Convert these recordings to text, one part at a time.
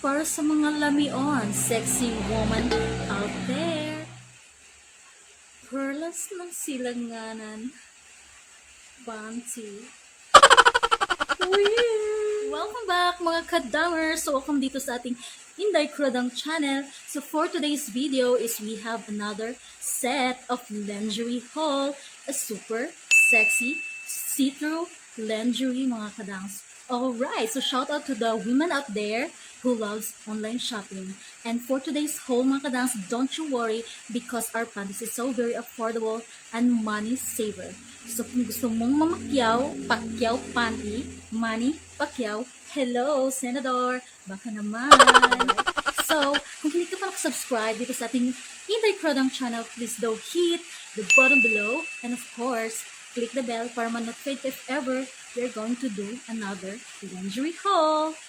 para sa mga lamion, sexy woman out there. Perlas ng silanganan, Panty. Welcome back mga kadamers! So welcome dito sa ating Inday Kuradang channel. So for today's video is we have another set of lingerie haul. A super sexy see-through lingerie mga kadangs. Alright, so shout out to the women out there who loves online shopping. And for today's haul mga kadangs, don't you worry because our panties is so very affordable and money saver. So kung gusto mong mamakyaw, pakyaw panty, money, pakyaw, hello, Senador, baka naman. So, kung hindi ka pa nakasubscribe dito sa ating Inday Kuradang channel, please do hit the button below and of course, click the bell para ma-notify if ever we're going to do another lingerie haul.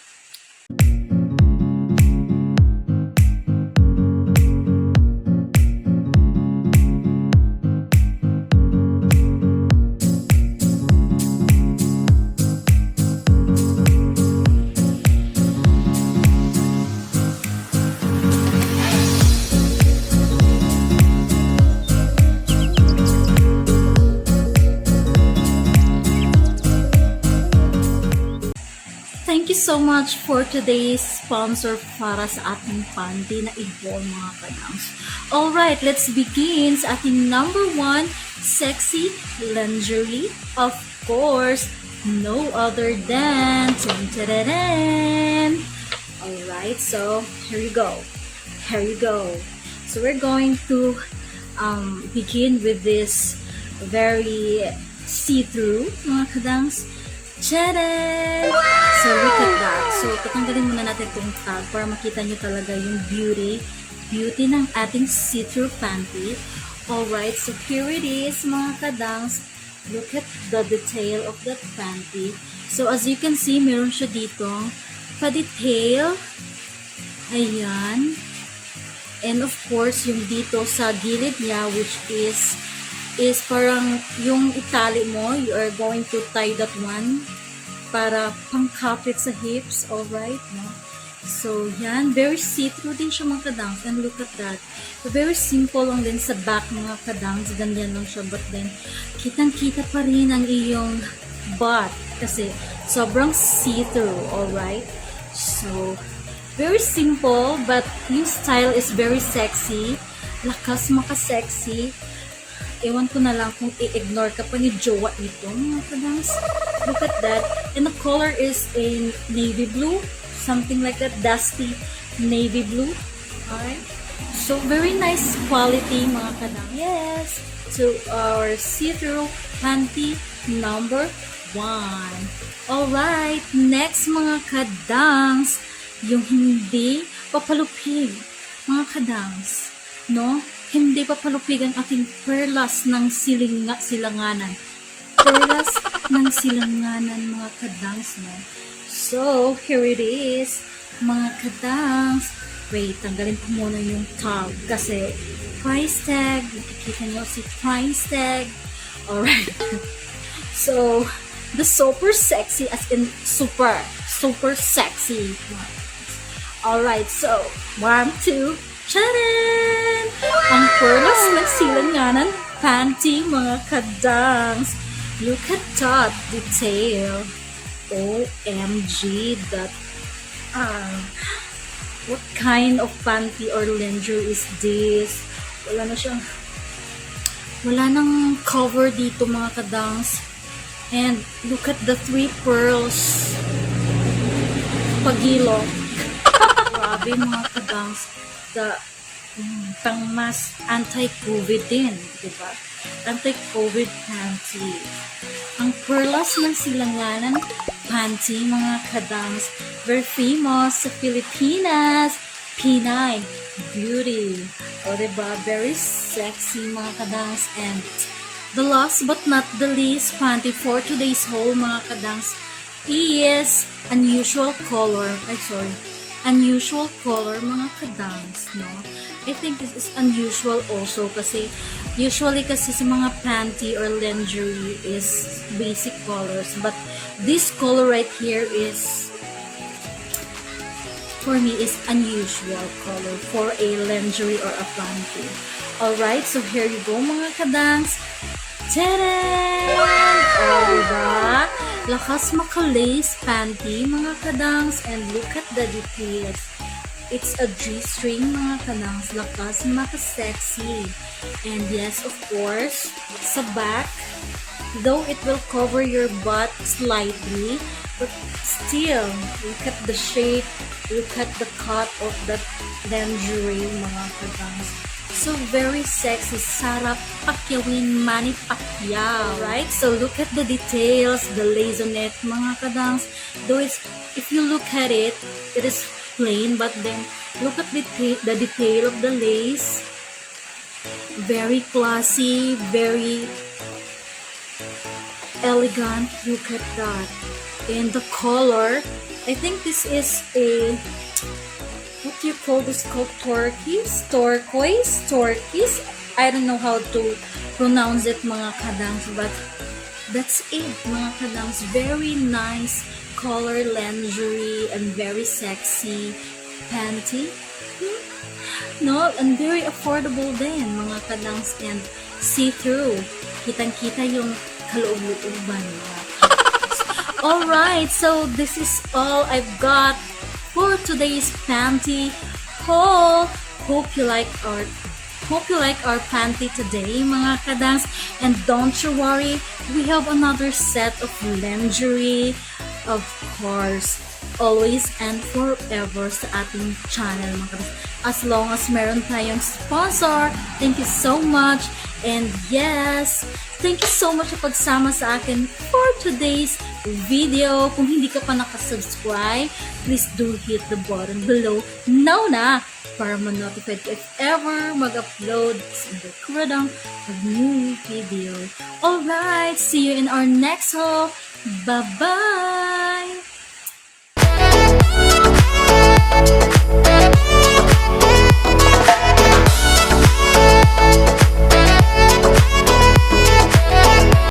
Thank you so much for today's sponsor para sa ating panty na i-haul mga kadangs. Alright, let's begin sa ating number 1 sexy lingerie. Of course, no other than alright, so here you go. Here you go. So we're going to begin with this very see-through mga kadangs. Tada! So look at that. So tatanggalin muna natin itong tag para makita nyo talaga yung beauty ng ating see-through panty. Alright, so here it is mga kadangs. Look at the detail of that panty. So as you can see, meron siya dito pa-detail. Ayan. And of course, yung dito sa gilid niya, which is parang yung itali mo, you are going to tie that one para pangkapit sa hips, alright, no? So, yan, very see-through din siya mga kadangs, and look at that. So, very simple lang din sa back mga kadangs, ganyan lang siya, but then, kitang-kita pa rin ang iyong butt, kasi sobrang see-through, alright? So, very simple, but yung style is very sexy, lakas maka-sexy. Ewan ko na lang kung i-ignore ka pa ni jowa ito, mga kadangs. Look at that. And the color is in navy blue. Something like that. Dusty navy blue. Alright. So, very nice quality, mga kadangs. Yes. So, our see-through panty number 1. Alright. Next, mga kadangs. Yung hindi papalupig. Mga kadangs. No? Hindi pa palupig ang ating perlas ng silanganan. Perlas ng silanganan, mga kadangs, no? So, here it is, mga kadangs. Wait, tanggalin ko muna yung tag kasi price tag. Nakikita nyo si price tag. Alright. So, the super sexy, as in super sexy. Alright, so, 1, 2, charan! Ang perlas ng silanganan panty, mga kadangs. Look at that detail. OMG, that what kind of panty or lingerie is this? Wala nang cover dito, mga kadangs. And look at the 3 pearls pagilong. Grabe, mga kadangs. The pangmas anti-COVID din, diba? Anti-COVID panty. Ang perlas ng silanganan panty, mga kadangs, very famous sa Pilipinas. Pinay beauty. O diba? Very sexy, mga kadangs. And the last but not the least panty for today's haul, mga kadangs, is unusual color. Unusual color, mga kadangs, no? I think this is unusual also kasi usually kasi sa mga panty or lingerie is basic colors, but this color right here is for me is unusual color for a lingerie or a panty. Alright, so here you go mga kadangs. Tadaan! O, diba? Lakas maka-lace panty mga kadangs, and look at the details. It's a G-string mga kadangs, lakas maka-sexy. And yes, of course, sa back, though it will cover your butt slightly, but still, look at the shape, look at the cut of that lingerie mga kadangs. So very sexy, sarap pakyawin, Manny Pacquiao, right? So look at the details, the lace on it mga kadangs. Though it's, if you look at it, it is plain, but then look at the detail of the lace. Very classy, very elegant. Look at that. And the color, I think this is a, what do you call this called? Turquoise? I don't know how to pronounce it mga kadangs, but that's it mga kadangs. Very nice color lingerie and very sexy panty. No, and very affordable din mga kadangs, and see-through. Kitang-kita yung kaloob-looban. Alright, so this is all I've got for today's panty haul. Hope you like our panty today mga kadangs, and don't you worry, we have another set of lingerie, of course, always and forever sa ating channel mga kadangs. As long as meron tayong sponsor, thank you so much. And yes, thank you so much sa pagsama sa akin for today's video. Kung hindi ka pa nakasubscribe, please do hit the button below now na para ma-notify ka if ever mag-upload si Inday Kuradang of new video. Alright, see you in our next haul. Bye-bye!